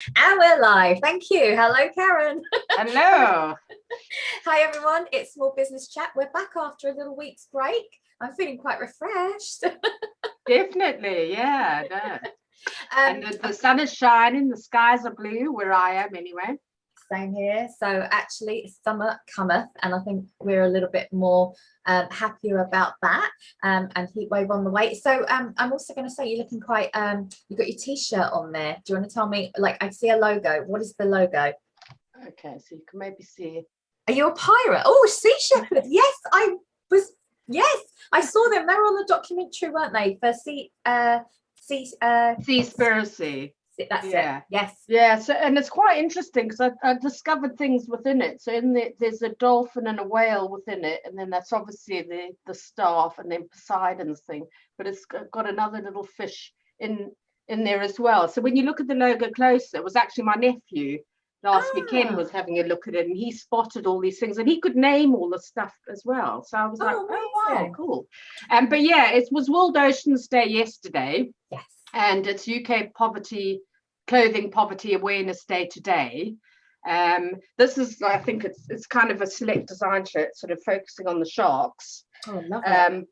And we're live. Thank you. Hello, Karen. Hello. Hi, everyone. It's Small Business Chat. We're back after a little week's break. I'm feeling quite refreshed. Definitely, yeah. No. And um, the sun is shining, the skies are blue where I am anyway. Same here. So actually, summer cometh, and I think we're a little bit more happier about that. And heat wave on the way. So I'm also going to say you're looking quite. You got your t-shirt on there. Do you want to tell me? Like, I see a logo. What is the logo? Okay, so you can maybe see. Are you a pirate? Oh, sea shepherd. Yes, I was. Yes, I saw them. They were on the documentary, weren't they? For Seaspiracy. That's it. Yeah. Yes. Yeah, so and it's quite interesting because I discovered things within it. So there's a dolphin and a whale within it, and then that's obviously the staff and then Poseidon's thing, but it's got another little fish in there as well. So when you look at the logo closer, it was actually my nephew last weekend was having a look at it, and he spotted all these things, and he could name all the stuff as well. So I was like, oh wow, cool. But yeah, it was World Oceans Day yesterday. Yes. And it's UK Clothing Poverty Awareness Day today. This is, I think it's kind of a select design shirt, sort of focusing on the sharks,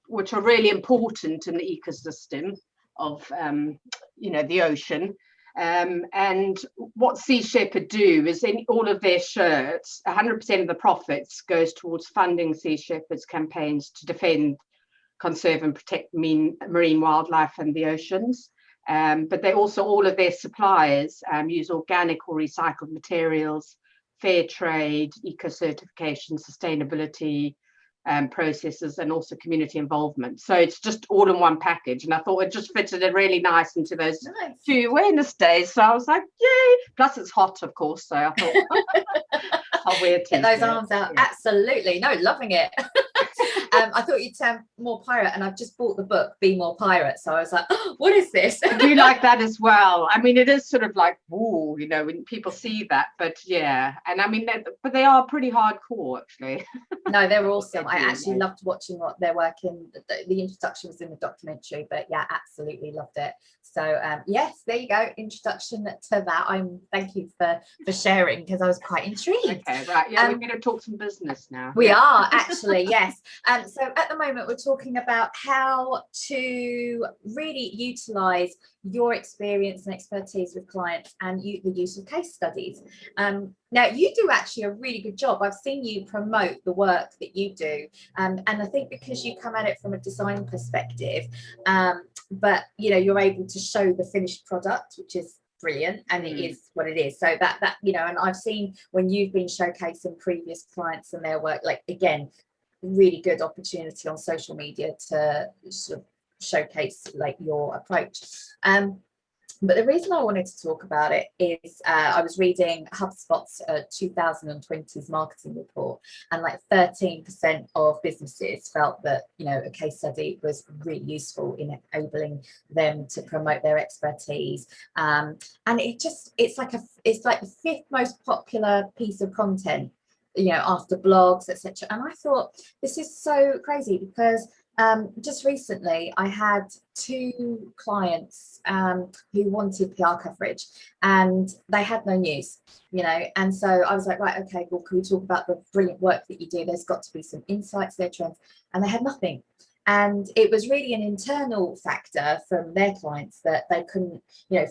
which are really important in the ecosystem of the ocean. And what Sea Shepherd do is in all of their shirts, 100% of the profits goes towards funding Sea Shepherd's campaigns to defend, conserve and protect marine wildlife and the oceans. But they also, all of their suppliers use organic or recycled materials, fair trade, eco-certification, sustainability processes, and also community involvement. So it's just all in one package. And I thought it just fitted it really nice into those two awareness days. So I was like, yay. Plus it's hot, of course. So I thought I'll wear it. Get those arms out. Yeah. Absolutely. No, loving it. I thought you'd sound more pirate, and I've just bought the book Be More Pirate, so I was like, oh, what is this? I do like that as well. I mean, it is sort of like, ooh, when people see that, but yeah. And I mean, but they are pretty hardcore, actually. No, they're awesome. I actually loved watching what they're working. The introduction was in the documentary, but yeah, absolutely loved it. So yes, there you go, introduction to that. Thank you for sharing, because I was quite intrigued. Okay, right. Yeah, we're going to talk some business now. We are actually, yes. So at the moment, we're talking about how to really utilize your experience and expertise with clients and the use of case studies. Now, you do actually a really good job. I've seen you promote the work that you do. And I think because you come at it from a design perspective, but you're able to show the finished product, which is brilliant, and it is what it is. So that and I've seen when you've been showcasing previous clients and their work, like, again, really good opportunity on social media to sort of showcase like your approach. But the reason I wanted to talk about it is I was reading HubSpot's 2020's marketing report, and like 13% of businesses felt that a case study was really useful in enabling them to promote their expertise. And it's like the fifth most popular piece of content, after blogs, etc. And I thought, this is so crazy, because just recently I had two clients who wanted PR coverage, and they had no news, and so I was like, right, okay, well, can we talk about the brilliant work that you do? There's got to be some insights there, trends. And they had nothing. And it was really an internal factor from their clients that they couldn't,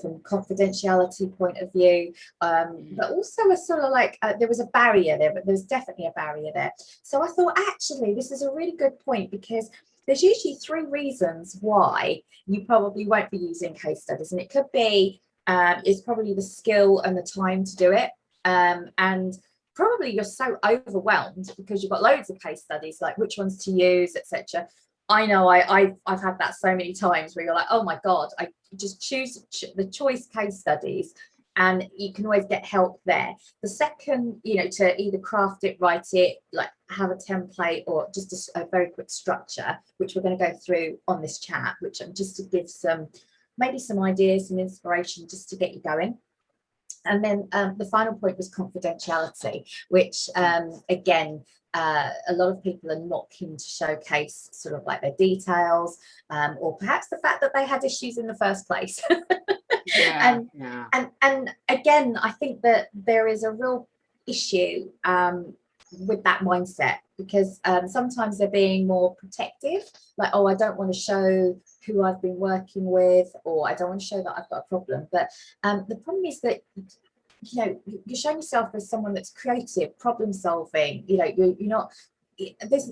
from confidentiality point of view, but also a sort of like, there was a barrier there, but there's definitely a barrier there. So I thought, actually, this is a really good point, because there's usually three reasons why you probably won't be using case studies. And it could be, it's probably the skill and the time to do it. And probably you're so overwhelmed because you've got loads of case studies, like which ones to use, etc. I know I've had that so many times where you're like, oh my God, I just choose the choice case studies, and you can always get help there. The second, to either craft it, write it, like have a template, or just a very quick structure, which we're going to go through on this chat, which just to give maybe some ideas and inspiration just to get you going. And then the final point was confidentiality, which again, a lot of people are not keen to showcase sort of like their details, or perhaps the fact that they had issues in the first place. Yeah, and again, I think that there is a real issue with that mindset, because sometimes they're being more protective, like, oh, I don't want to show who I've been working with, or I don't want to show that I've got a problem. But the problem is that, you know, you're showing yourself as someone that's creative, problem solving. You know, you're not, there's,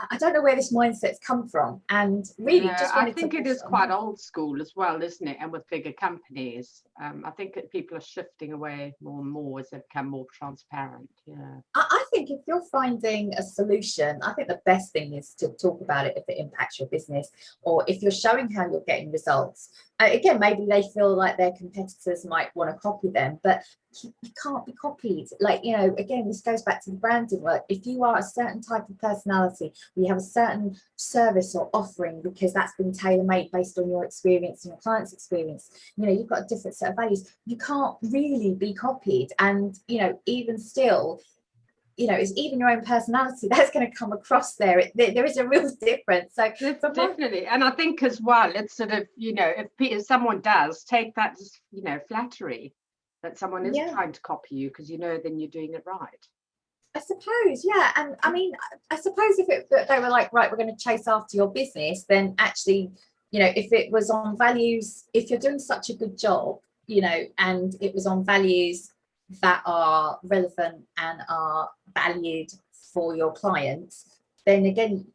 I don't know where this mindset's come from, and really just I wanted think to it is quite old school as well, isn't it? And with bigger companies, I think that people are shifting away more and more as they become more transparent. Yeah. I think if you're finding a solution, I think the best thing is to talk about it if it impacts your business, or if you're showing how you're getting results. Again, maybe they feel like their competitors might want to copy them, but you can't be copied. Like, you know, again, this goes back to the branding work. If you are a certain type of personality, you have a certain service or offering because that's been tailor-made based on your experience and your client's experience, you know, you've got a different set of values, you can't really be copied. And, you know, even still, you know, it's even your own personality that's going to come across there. There is a real difference. So definitely. And I think as well, it's sort of, you know, if someone does take that as, you know, flattery that someone is trying to copy you, because, you know, then you're doing it right. I suppose, yeah. And I mean, I suppose if they were like, right, we're going to chase after your business, then actually, you know, if it was on values, if you're doing such a good job, you know, and it was on values that are relevant and are valued for your clients, then again,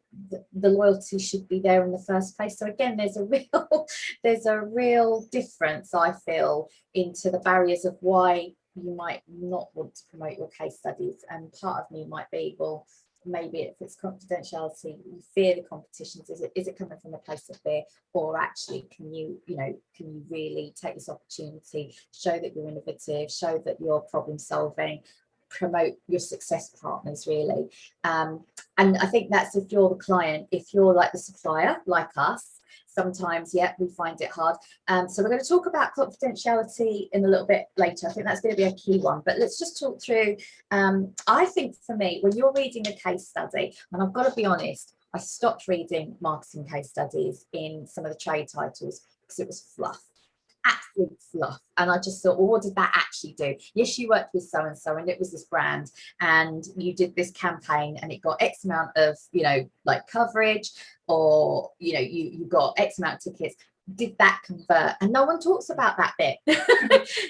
the loyalty should be there in the first place. So again, there's a real difference, I feel, into the barriers of why you might not want to promote your case studies. And part of me might be, well, maybe if it's confidentiality, you fear the competitions. Is it coming from a place of fear, or actually can you really take this opportunity, show that you're innovative, show that you're problem solving, promote your success partners, really. And I think that's if you're the client. If you're like the supplier, like us, sometimes, we find it hard. So we're going to talk about confidentiality in a little bit later. I think that's going to be a key one, but let's just talk through. I think for me, when you're reading a case study, and I've got to be honest, I stopped reading marketing case studies in some of the trade titles because it was fluff. Absolute fluff. And I just thought, well, what did that actually do? Yes, you worked with so and so, and it was this brand, and you did this campaign, and it got X amount of, you know, like coverage, or, you know, you got X amount of tickets. Did that convert? And no one talks about that bit.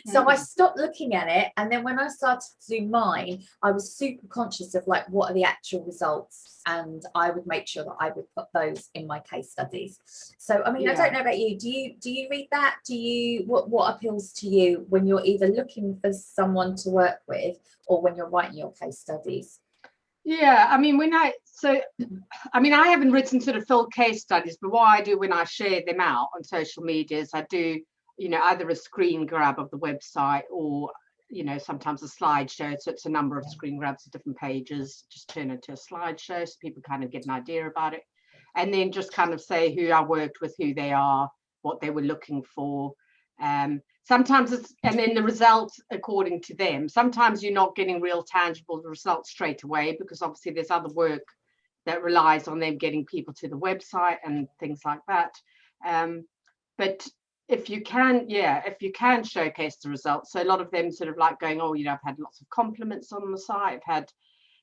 So I stopped looking at it, and then when I started to do mine, I was super conscious of like, what are the actual results, and I would make sure that I would put those in my case studies. So I mean, I don't know about you. Do you read that? What appeals to you when you're either looking for someone to work with, or when you're writing your case studies? Yeah, I mean, I haven't written sort of full case studies, but what I do when I share them out on social media is I do, you know, either a screen grab of the website, or, you know, sometimes a slideshow. So it's a number of screen grabs of different pages, just turn it into a slideshow so people kind of get an idea about it. And then just kind of say who I worked with, who they are, what they were looking for. Sometimes and then the results according to them. Sometimes you're not getting real tangible results straight away, because obviously there's other work that relies on them getting people to the website and things like that. But if you can showcase the results. So a lot of them sort of like going, oh, you know, I've had lots of compliments on the site, I've had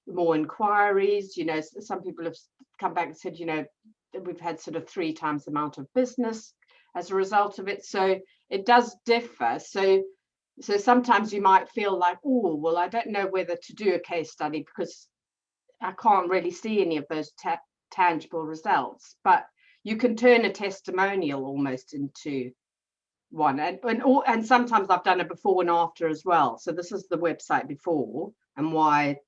more inquiries, you know, some people have come back and said, you know, we've had sort of 3 times the amount of business as a result of it. So it does differ. So sometimes you might feel like, oh, well, I don't know whether to do a case study because I can't really see any of those tangible results. But you can turn a testimonial almost into one. And sometimes I've done a before and after as well. So this is the website before and why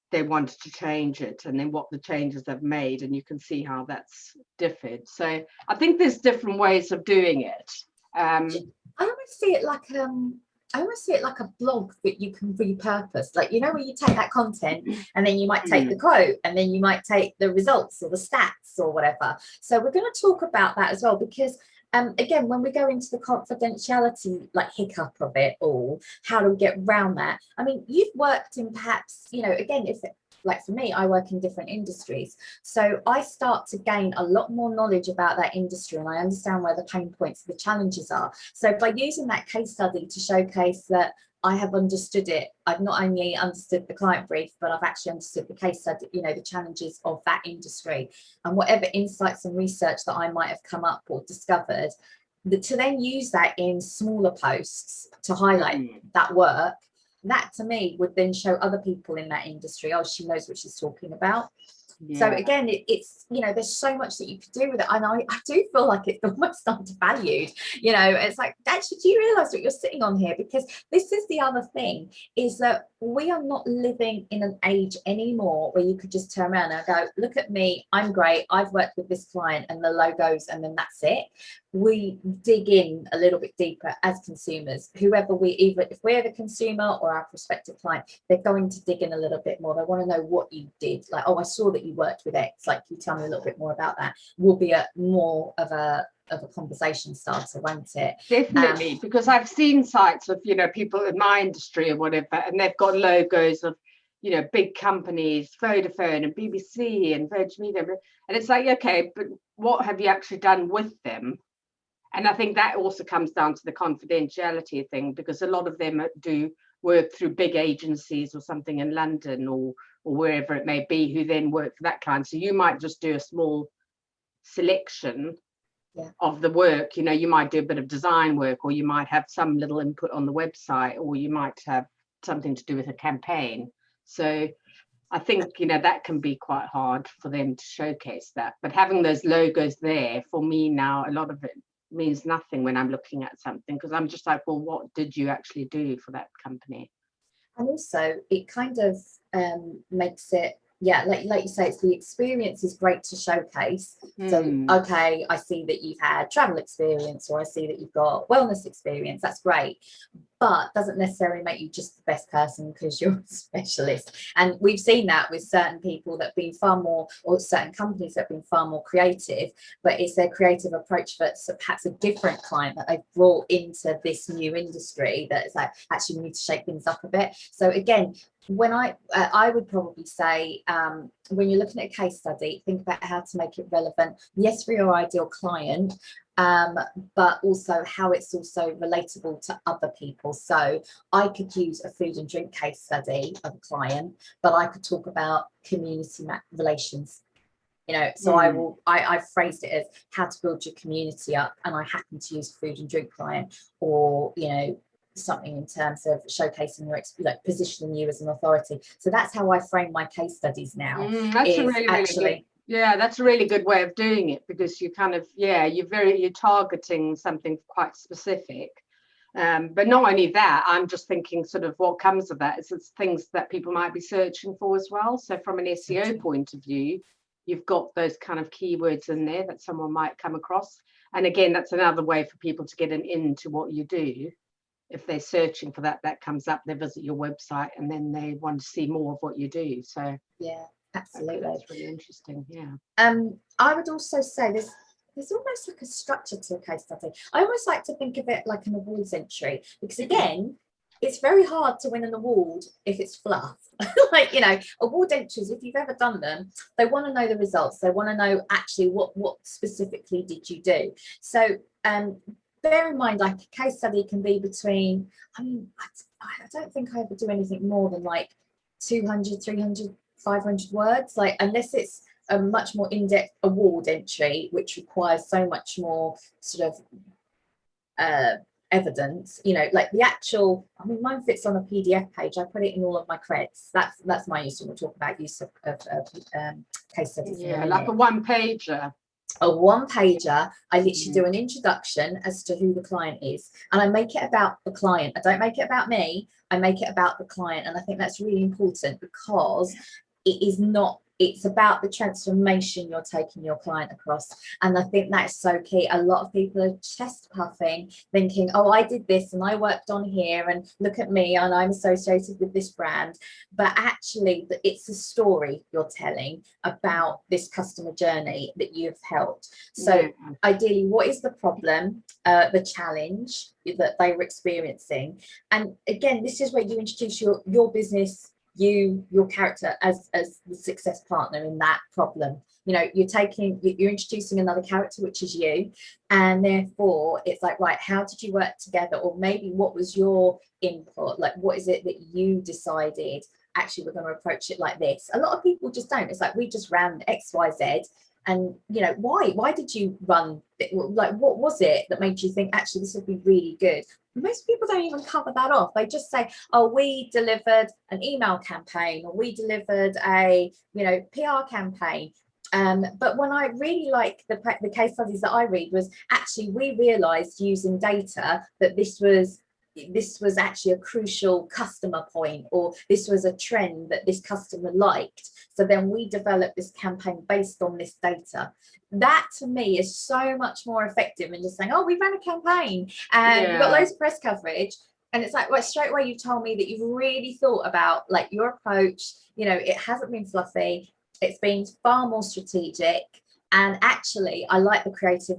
they wanted to change it, and then what the changes they've made, and you can see how that's differed. So I think there's different ways of doing it. I almost see it like a blog that you can repurpose. Like, you know, where you take that content and then you might take the quote, and then you might take the results or the stats or whatever. So we're going to talk about that as well, because again, when we go into the confidentiality like hiccup of it all, how do we get around that? I mean, you've worked in perhaps, you know, again, like for me, I work in different industries. So I start to gain a lot more knowledge about that industry, and I understand where the pain points, the challenges are. So by using that case study to showcase that I have understood it, I've not only understood the client brief, but I've actually understood the case study, you know, the challenges of that industry, and whatever insights and research that I might have come up or discovered, to then use that in smaller posts to highlight that work, that to me would then show other people in that industry, oh, she knows what she's talking about. Yeah. So again, it's, you know, there's so much that you could do with it, and I do feel like it's almost undervalued. You know, it's like, actually, do you realize what you're sitting on here? Because this is the other thing, is that we are not living in an age anymore where you could just turn around and go, look at me, I'm great, I've worked with this client, and the logos, and then that's it. We dig in a little bit deeper as consumers. Whoever either if we're the consumer or our prospective client, they're going to dig in a little bit more. They want to know what you did. Like, oh, I saw that you worked with X. Like, you tell me a little bit more about that. Will be more of a conversation starter, won't it? Definitely, because I've seen sites of, you know, people in my industry or whatever, and they've got logos of, you know, big companies, Vodafone and BBC and Virgin Media, and it's like, okay, but what have you actually done with them? And I think that also comes down to the confidentiality thing, because a lot of them do work through big agencies or something in London or wherever it may be, who then work for that client. So you might just do a small selection of the work. You know, you might do a bit of design work, or you might have some little input on the website, or you might have something to do with a campaign. So I think, you know, that can be quite hard for them to showcase that. But having those logos there, for me now, a lot of it means nothing when I'm looking at something, because I'm just like, well, what did you actually do for that company? And also it kind of makes it, yeah, like you say, it's the experience is great to showcase. So okay, I see that you've had travel experience, or I see that you've got wellness experience, that's great, but doesn't necessarily make you just the best person because you're a specialist. And we've seen that with certain people that have been far more, or certain companies that have been far more creative, but it's their creative approach that's perhaps a different client that they've brought into this new industry that is like, actually we need to shake things up a bit. So again, when I would probably say, when you're looking at a case study, think about how to make it relevant, yes, for your ideal client, but also how it's also relatable to other people. So I could use a food and drink case study of a client, but I could talk about community relations. You know, so I've phrased it as how to build your community up, and I happen to use a food and drink client, or, you know, something in terms of showcasing your, like, positioning you as an authority. So that's how I frame my case studies now. That's really good. That's a really good way of doing it, because you kind of, you're targeting something quite specific. But not only that, I'm just thinking sort of what comes of that is it's things that people might be searching for as well. So from an SEO point of view, you've got those kind of keywords in there that someone might come across. And again, that's another way for people to get into what you do. If they're searching for that, that comes up, they visit your website, and then they want to see more of what you do. So yeah, absolutely, that's really interesting. Yeah. I would also say there's almost like a structure to a case study. I almost like to think of it like an awards entry, because again, it's very hard to win an award if it's fluff. Like, you know, award entries, if you've ever done them, they want to know the results. They want to know actually what specifically did you do. So bear in mind, like, a case study can be between, I mean, I don't think I ever do anything more than like 200, 300, 500 words, like, unless it's a much more in-depth award entry, which requires so much more sort of evidence, you know, like the actual, I mean, mine fits on a PDF page. I put it in all of my creds. That's my use. We'll talk about use of case studies. Yeah, like a one-pager. A one-pager, I literally do an introduction as to who the client is, and I make it about the client. I don't make it about me, I make it about the client. And I think that's really important, because it is not, it's about the transformation you're taking your client across. And I think that's so key. A lot of people are chest puffing, thinking, oh, I did this and I worked on here, and look at me, and I'm associated with this brand. But actually, it's a story you're telling about this customer journey that you've helped. So ideally, what is the problem, the challenge that they were experiencing? And again, this is where you introduce your business your character as the success partner in that problem. You know, you're introducing another character, which is you, and therefore it's like, right, how did you work together? Or maybe what was your input? Like, what is it that you decided, actually we're going to approach it like this? A lot of people just don't. It's like, we just ran XYZ. And, you know, why did you run, like, what was it that made you think, actually, this would be really good? Most people don't even cover that off. They just say, oh, we delivered an email campaign, or we delivered a, you know, PR campaign. But when I really like the case studies that I read, was actually, we realized using data that this was actually a crucial customer point, or this was a trend that this customer liked. So then we developed this campaign based on this data. That to me is so much more effective than just saying, oh, we ran a campaign and we got loads of press coverage. And it's like, well, straight away you've told me that you've really thought about like your approach. You know, it hasn't been fluffy. It's been far more strategic. And actually, I like the creative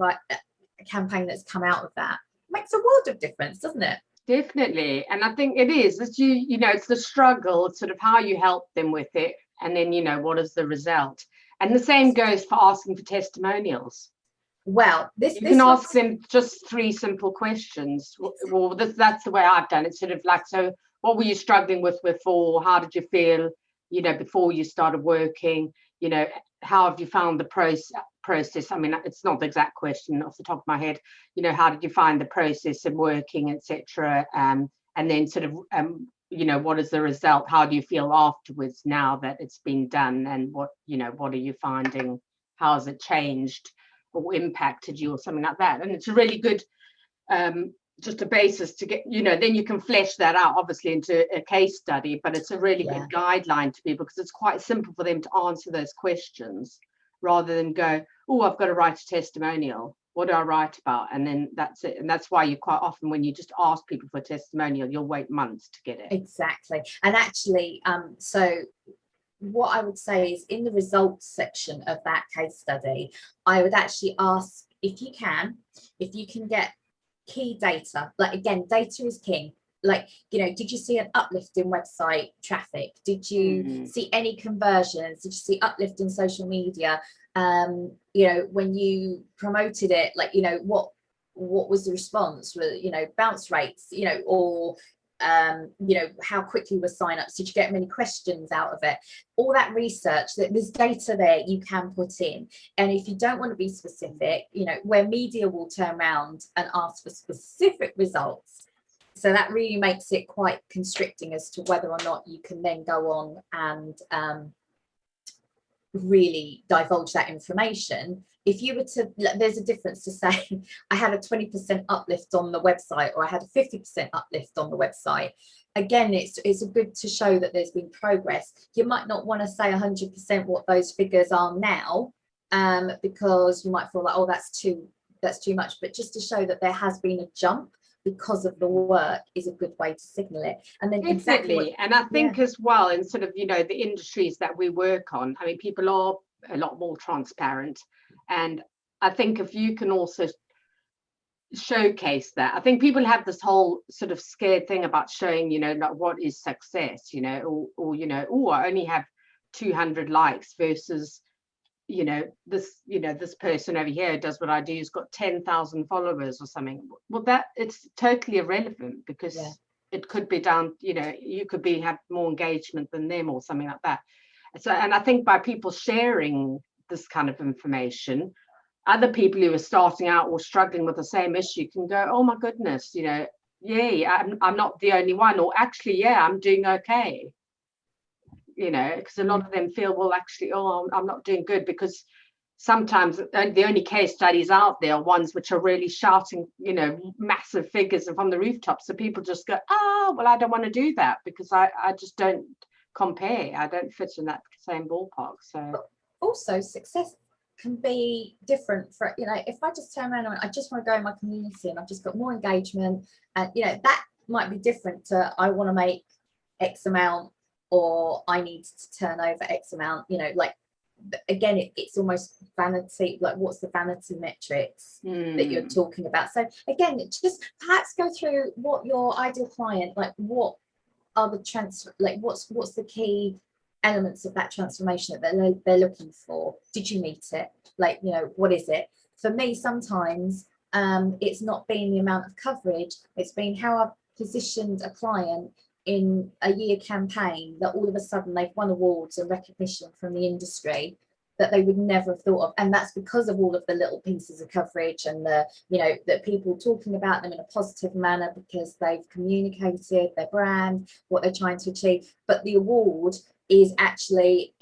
campaign that's come out of that. Makes a world of difference, doesn't it? Definitely. And I think it is, it's you know, it's the struggle, it's sort of how you help them with it, and then, you know, what is the result? And the same goes for asking for testimonials. Well, you can ask them just 3 simple questions. Well, that's the way I've done it. Sort of like, so what were you struggling with before? How did you feel, you know, before you started working? You know, how have you found the process? I mean, it's not the exact question off the top of my head. You know, how did you find the process of working, etc. And then sort of, you know, what is the result? How do you feel afterwards now that it's been done? And what, you know, what are you finding? How has it changed or impacted you, or something like that? And it's a really good just a basis to get, you know, then you can flesh that out obviously into a case study, but it's a really good guideline to people, because it's quite simple for them to answer those questions rather than go, oh, I've got to write a testimonial. What do I write about? And then that's it. And that's why you quite often, when you just ask people for a testimonial, you'll wait months to get it. Exactly. And actually, so what I would say is, in the results section of that case study, I would actually ask, if you can get key data. Like, again, data is king. Like, you know, did you see an uplift in website traffic? Did you see any conversions? Did you see uplift in social media? You know, when you promoted it, like, you know, what was the response? You know, bounce rates, you know, or you know, how quickly were signups? Did you get many questions out of it? All that research, that there's data there you can put in. And if you don't want to be specific, you know, where media will turn around and ask for specific results. So that really makes it quite constricting as to whether or not you can then go on and really divulge that information. If you were to, there's a difference to say, I had a 20% uplift on the website, or I had a 50% uplift on the website. Again, it's a good to show that there's been progress. You might not want to say 100% what those figures are now, because you might feel like, oh, that's too much. But just to show that there has been a jump because of the work is a good way to signal it. And then exactly. And I think as well, in sort of, you know, the industries that we work on, I mean, people are a lot more transparent. And I think if you can also showcase that, I think people have this whole sort of scared thing about showing, you know, like, what is success, you know, or you know, oh, I only have 200 likes versus, you know, this person over here does what I do, has got 10,000 followers or something. Well, that it's totally irrelevant, because it could be down, you know, you could have more engagement than them or something like that. So, and I think by people sharing this kind of information, other people who are starting out or struggling with the same issue can go, oh my goodness, you know, I'm not the only one, or actually, I'm doing okay. You know, because a lot of them feel, well, actually, oh, I'm not doing good, because sometimes the only case studies out there are ones which are really shouting, you know, massive figures from the rooftops. So people just go, oh, well, I don't want to do that, because I just don't compare. I don't fit in that same ballpark. So also, success can be different for, you know, if I just turn around and I just want to go in my community and I've just got more engagement, and, you know, that might be different to, I want to make X amount, or I need to turn over X amount, you know, like, again, it's almost vanity, like, what's the vanity metrics that you're talking about? So again, just perhaps go through what your ideal client, like, what are the what's the key elements of that transformation that they're looking for? Did you meet it? Like, you know, what is it? For me, sometimes it's not been the amount of coverage, it's been how I've positioned a client in a year campaign that all of a sudden they've won awards and recognition from the industry that they would never have thought of. And that's because of all of the little pieces of coverage and the, you know, that people talking about them in a positive manner because they've communicated their brand, what they're trying to achieve. But the award is actually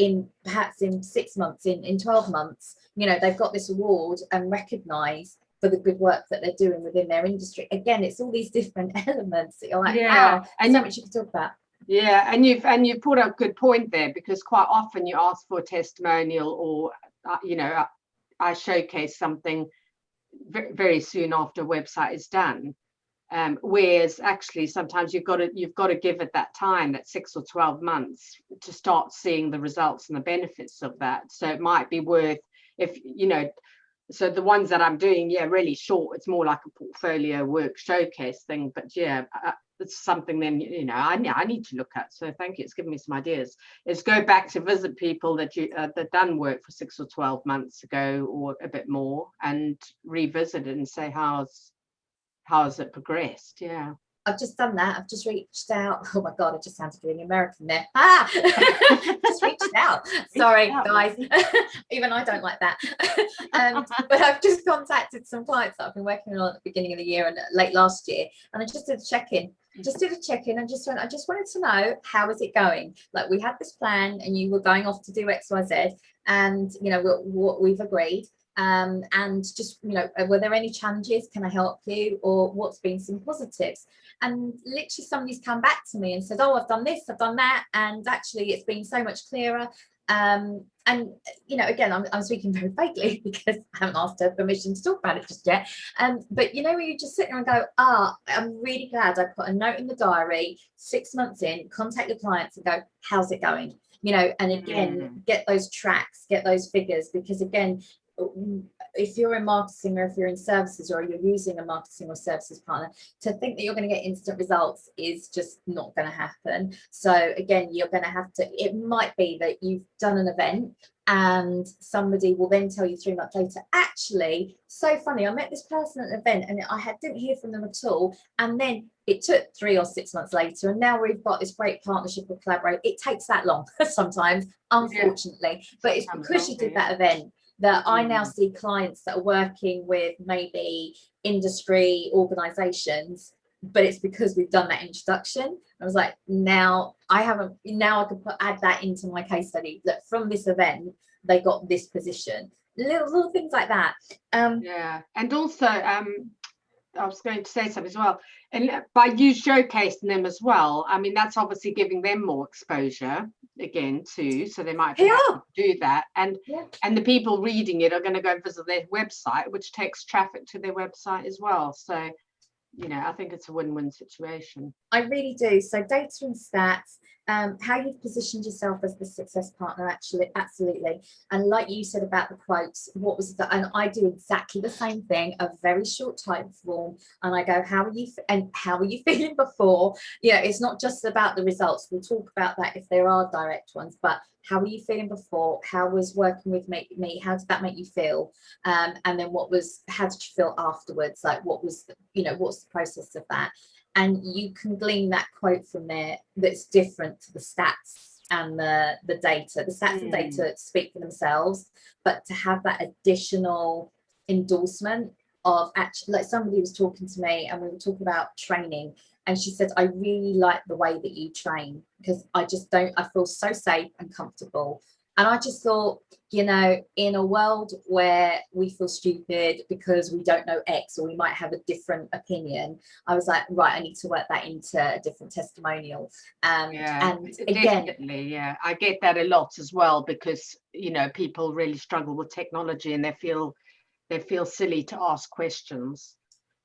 perhaps in 6 months, in 12 months, you know, they've got this award and recognised for the good work that they're doing within their industry. Again, it's all these different elements that you're like, wow, and so much you can talk about. Yeah, and you've put a good point there, because quite often you ask for a testimonial, or you know, I showcase something very soon after a website is done. Whereas actually sometimes you've got to give it that time, that 6 or 12 months, to start seeing the results and the benefits of that. So it might be worth, if you know, so the ones that I'm doing, yeah, really short, it's more like a portfolio work showcase thing. But yeah, it's something then, you know, I need to look at. So thank you, it's given me some ideas. Is go back to visit people that you that done work for 6 or 12 months ago or a bit more, and revisit it and say how's it progressed. Yeah, I've just done that. I've just reached out. Oh my God, I just sounded really American there. Just reached out. Sorry, guys. Even I don't like that. But I've just contacted some clients that I've been working on at the beginning of the year and late last year. And I just did a check-in. And just I just wanted to know, how is it going? Like, we had this plan and you were going off to do X, Y, Z. And, you know, what we've agreed. And just, you know, were there any challenges? Can I help you? Or what's been some positives? And literally somebody's come back to me and said, oh, I've done this, I've done that, and actually it's been so much clearer. And you know, again, I'm speaking very vaguely because I haven't asked her permission to talk about it just yet. But you know, when you just sit there and go, I'm really glad I put a note in the diary 6 months in, contact your clients and go, how's it going? You know, and again, get those tracks, get those figures, because again, if you're in marketing, or if you're in services, or you're using a marketing or services partner, to think that you're going to get instant results is just not going to happen. So again, you're going to have to, it might be that you've done an event and somebody will then tell you 3 months later, actually, so funny, I met this person at an event and didn't hear from them at all, and then it took 3 or 6 months later, and now we've got this great partnership or collaborate. It takes that long sometimes, unfortunately, but it's because you did that event that I now see clients that are working with maybe industry organizations, but it's because we've done that introduction. I was like, now I could add that into my case study, that from this event they got this position, little things like that. Yeah, and also I was going to say something as well, and by you showcasing them as well, I mean, that's obviously giving them more exposure again too, so they might be happy to do that, and the people reading it are going to go visit their website, which takes traffic to their website as well. So, you know, I think it's a win-win situation. I really do. So data and stats, how you've positioned yourself as the success partner, actually, absolutely. And like you said about the quotes, what was the, and I do exactly the same thing, a very short type form, and I go, how are you feeling before? You know, it's not just about the results. We'll talk about that if there are direct ones, but how were you feeling before? How was working with me? How did that make you feel? And then how did you feel afterwards? Like, what's the process of that? And you can glean that quote from there that's different to the stats and the data. The stats and data speak for themselves, but to have that additional endorsement of, actually, like, somebody was talking to me and we were talking about training, and she said, I really like the way that you train, because I feel so safe and comfortable. And I just thought, you know, in a world where we feel stupid because we don't know X, or we might have a different opinion, I was like, right, I need to work that into a different testimonial. And again, definitely, yeah, I get that a lot as well, because, you know, people really struggle with technology and they feel silly to ask questions.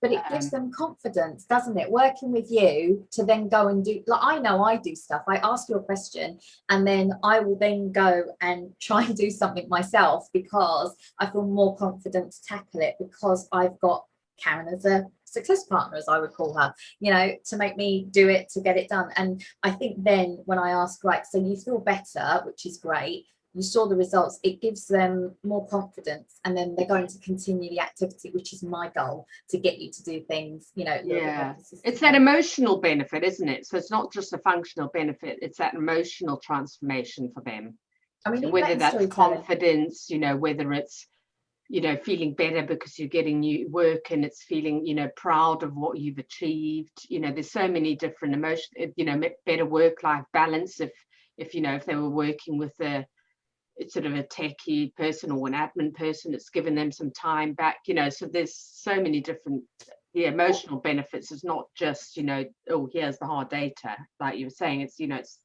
But it gives them confidence, doesn't it? Working with you to then go and do, like, I know I do stuff. I ask you a question and then I will then go and try and do something myself, because I feel more confident to tackle it, because I've got Karen as a success partner, as I would call her, you know, to make me do it, to get it done. And I think then when I ask, right, so you feel better, which is great, you saw the results, it gives them more confidence, and then they're going to continue the activity, which is my goal, to get you to do things, you know, a little bit more consistently. It's that emotional benefit, isn't it? So it's not just a functional benefit, it's that emotional transformation for them. I mean, so whether that's confidence, you know, whether it's, you know, feeling better because you're getting new work, and it's feeling, you know, proud of what you've achieved. You know, there's so many different emotions, you know, better work-life balance. If you know, if they were working with it's sort of a techie person or an admin person, it's given them some time back, you know. So there's so many different, the emotional benefits. Is not just, you know, oh, here's the hard data, like you were saying. It's, you know, it's,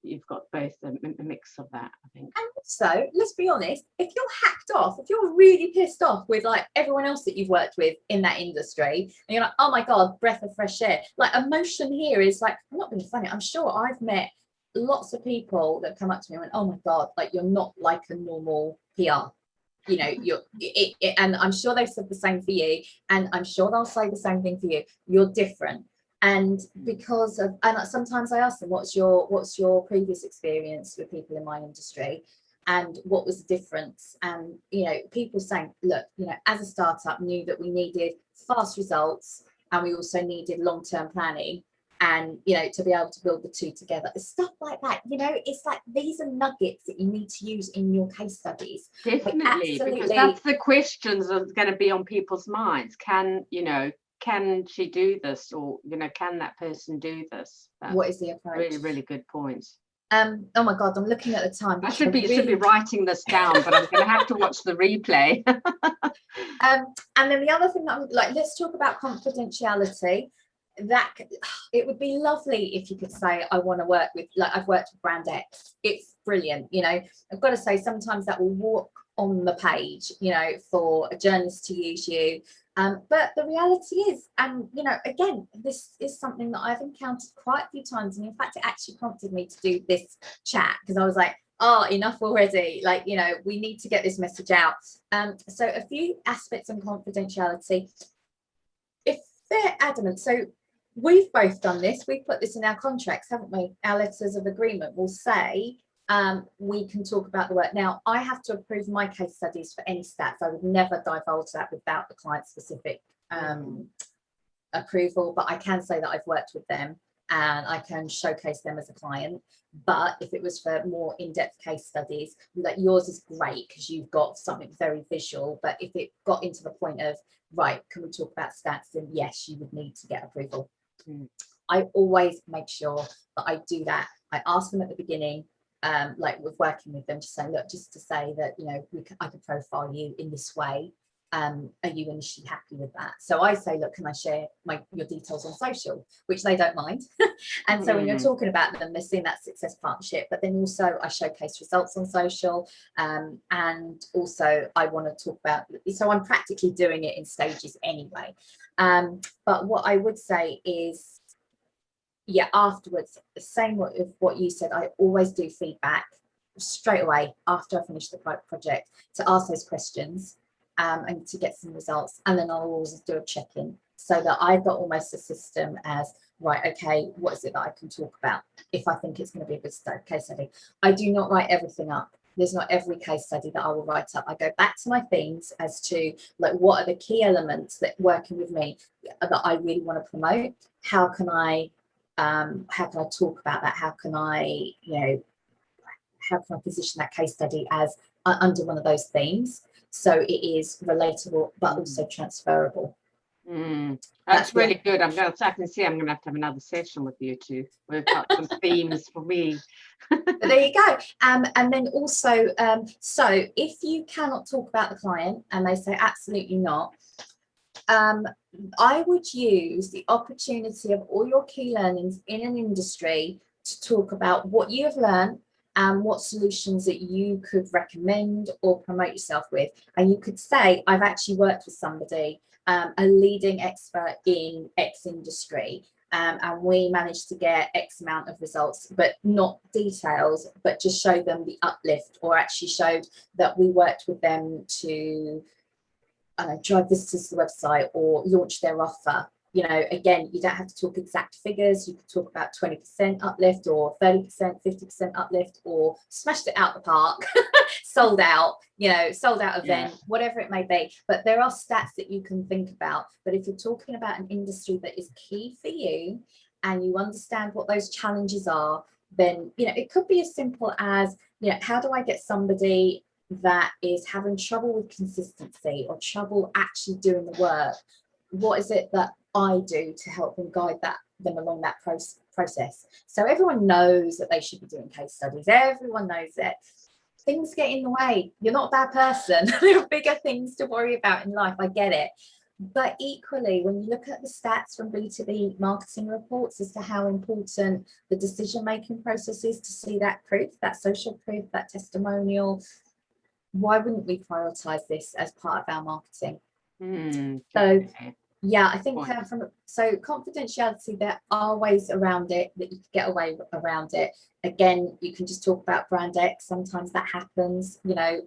you've got both a mix of that, I think. And so let's be honest, if you're hacked off, if you're really pissed off with like everyone else that you've worked with in that industry, and you're like, oh my god, breath of fresh air, like emotion here is like, I'm not being funny, I'm sure I've met lots of people that come up to me and went, oh my god, like you're not like a normal PR, you know, and I'm sure they've said the same for you, and I'm sure they'll say the same thing for you. You're different. And because of, and sometimes I ask them, what's your previous experience with people in my industry, and what was the difference? And you know, people saying, look, you know, as a startup, knew that we needed fast results, and we also needed long-term planning, and you know, to be able to build the two together, stuff like that. You know, it's like these are nuggets that you need to use in your case studies. Definitely, like, because that's the questions that are going to be on people's minds. Can, you know, can she do this, or, you know, can that person do this? That's what is the approach? Really, really good point. Oh my god, I'm looking at the time. I should be writing this down, but I'm going to have to watch the replay. And then the other thing that I'm like, let's talk about confidentiality. That it would be lovely if you could say, I want to work with, like, I've worked with brand X, it's brilliant, you know. I've got to say, sometimes that will walk on the page, you know, for a journalist to use you, but the reality is, and you know, again, this is something that I've encountered quite a few times, and in fact it actually prompted me to do this chat, because I was like, oh, enough already, like, you know, we need to get this message out. So a few aspects on confidentiality, if they're adamant. So we've both done this, we've put this in our contracts, haven't we? Our letters of agreement will say we can talk about the work. Now, I have to approve my case studies for any stats. I would never divulge that without the client specific approval, but I can say that I've worked with them and I can showcase them as a client. But if it was for more in-depth case studies, like yours is great because you've got something very visual, but if it got into the point of, right, can we talk about stats, then yes, you would need to get approval. I always make sure that I do that. I ask them at the beginning, like with working with them, to say, look, just to say that, you know, I could profile you in this way. Are you initially happy with that? So I say, look, can I share your details on social, which they don't mind. And so when you're talking about them, they're seeing that success partnership, but then also I showcase results on social, and also I want to talk about, so I'm practically doing it in stages anyway. But what I would say is, yeah, afterwards, the same with what you said, I always do feedback straight away after I finish the project, to ask those questions and to get some results. And then I'll always do a check-in, so that I've got almost a system as, right, okay, what is it that I can talk about if I think it's going to be a good case study. I do not write everything up. There's not every case study that I will write up. I go back to my themes as to, like, what are the key elements that working with me that I really want to promote? How can I talk about that? How can I, you know, how can I position that case study as under one of those themes, so it is relatable but also transferable? That's really good. I can see I'm going to have another session with you to work out some themes for me. There you go. And then also, so if you cannot talk about the client and they say absolutely not, I would use the opportunity of all your key learnings in an industry to talk about what you have learned and what solutions that you could recommend or promote yourself with. And you could say, I've actually worked with somebody, a leading expert in X industry, and we managed to get X amount of results, but not details, but just show them the uplift, or actually showed that we worked with them to drive visitors to the website or launch their offer. You know, again, you don't have to talk exact figures. You could talk about 20% uplift or 30%, 50% uplift, or smashed it out the park, sold out, you know, sold out event, whatever it may be. But there are stats that you can think about. But if you're talking about an industry that is key for you and you understand what those challenges are, then, you know, it could be as simple as, you know, how do I get somebody that is having trouble with consistency or trouble actually doing the work? What is it that I do to help them guide them along that process? So everyone knows that they should be doing case studies. Everyone knows it. Things get in the way. You're not a bad person. There are bigger things to worry about in life. I get it. But equally, when you look at the stats from B2B marketing reports as to how important the decision-making process is to see that proof, that social proof, that testimonial, why wouldn't we prioritize this as part of our marketing? So yeah, I think so confidentiality, there are ways around it that you can get away around it. Again, you can just talk about brand X. Sometimes that happens, you know,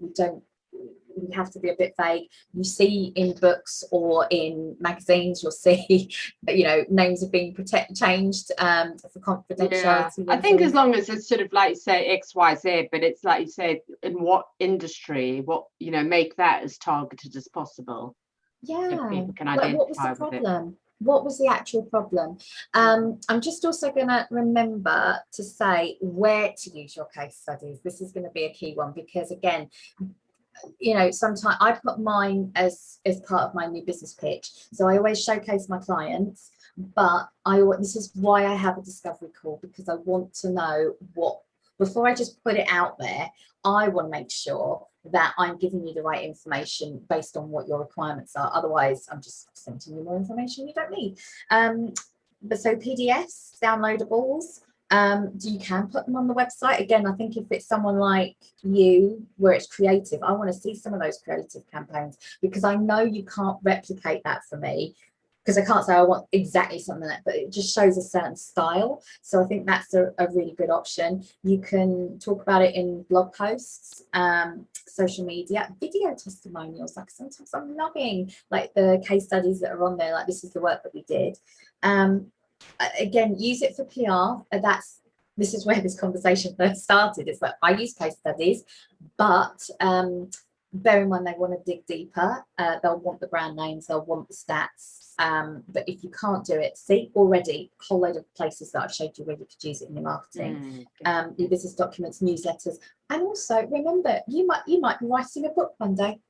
we have to be a bit vague. You see in books or in magazines, you'll see, you know, names have been changed for confidentiality. I think as long as it's sort of like you say X, Y, Z, but it's like you say in what industry, what, you know, make that as targeted as possible. Yeah, so people can but what was the problem? What was the actual problem? I'm just also going to remember to say where to use your case studies. This is going to be a key one, because again, you know, sometimes I put mine as part of my new business pitch. So I always showcase my clients, but this is why I have a discovery call, because I want to know before I just put it out there, I want to make sure that I'm giving you the right information based on what your requirements are. Otherwise, I'm just sending you more information you don't need. But so PDFs, downloadables, you can put them on the website. Again, I think if it's someone like you where it's creative, I want to see some of those creative campaigns, because I know you can't replicate that for me, because I can't say I want exactly something like that, but it just shows a certain style. So I think that's a really good option. You can talk about it in blog posts, social media, video testimonials. Like sometimes I'm loving like the case studies that are on there, like this is the work that we did. Again, use it for PR. This is where this conversation first started. It's like I use case studies, but bear in mind they want to dig deeper. They'll want the brand names, they'll want the stats. But if you can't do it, see already a whole load of places that I've showed you where you could use it in your marketing, your business documents, newsletters, and also remember you might be writing a book one day.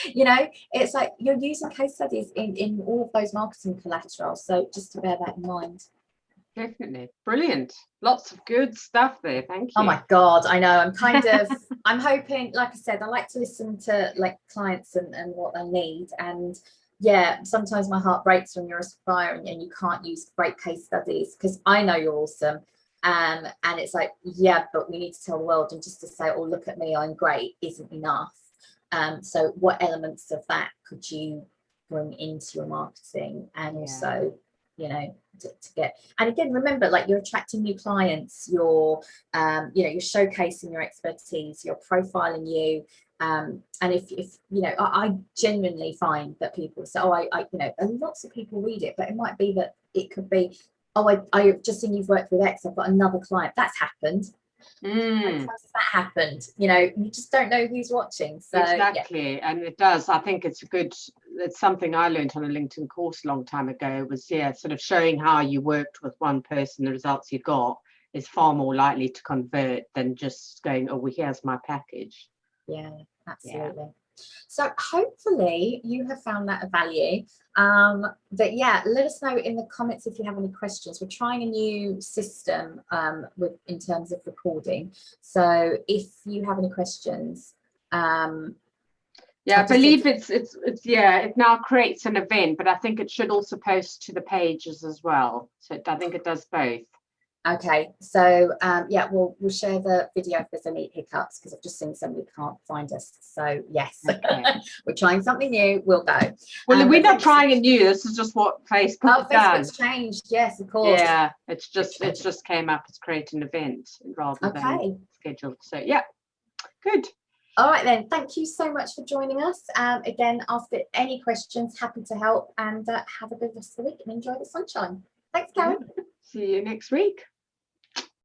You know, it's like you're using case studies in all of those marketing collaterals. So just to bear that in mind. Definitely. Brilliant. Lots of good stuff there. Thank you. Oh my God, I know. I'm hoping, like I said, I like to listen to like clients and what they need. And yeah, sometimes my heart breaks when you're a supplier and you can't use great case studies, because I know you're awesome. And it's like, yeah, but we need to tell the world, and just to say, oh, look at me, I'm great, isn't enough. So what elements of that could you bring into your marketing, and also, you know, to get, and again, remember, like you're attracting new clients, you're you know, you're showcasing your expertise, you're profiling you, and if you know, I genuinely find that people say, oh, I you know, and lots of people read it, but it might be that it could be, oh, I've just seen you've worked with X, I've got another client. That's happened. Sometimes that happened, you know, you just don't know who's watching. So exactly, and it does. I think it's something I learned on a LinkedIn course a long time ago, was sort of showing how you worked with one person, the results you got is far more likely to convert than just going, oh, well, here's my package. Yeah, absolutely. So hopefully you have found that of value. But yeah, let us know in the comments if you have any questions. We're trying a new system in terms of recording. So if you have any questions, I believe it now creates an event, but I think it should also post to the pages as well. So I think it does both. Okay, so yeah, we'll share the video if there's any hiccups, because I've just seen somebody can't find us. So yes, we're trying something new. We'll go. Well, we're not trying a new. This is just what Facebook does. Facebook's changed. Yes, of course. Yeah, it just came up as create an event rather than scheduled. So yeah, good. All right then, thank you so much for joining us. Again, after any questions, happy to help, and have a good rest of the week and enjoy the sunshine. Thanks, Karen. See you next week.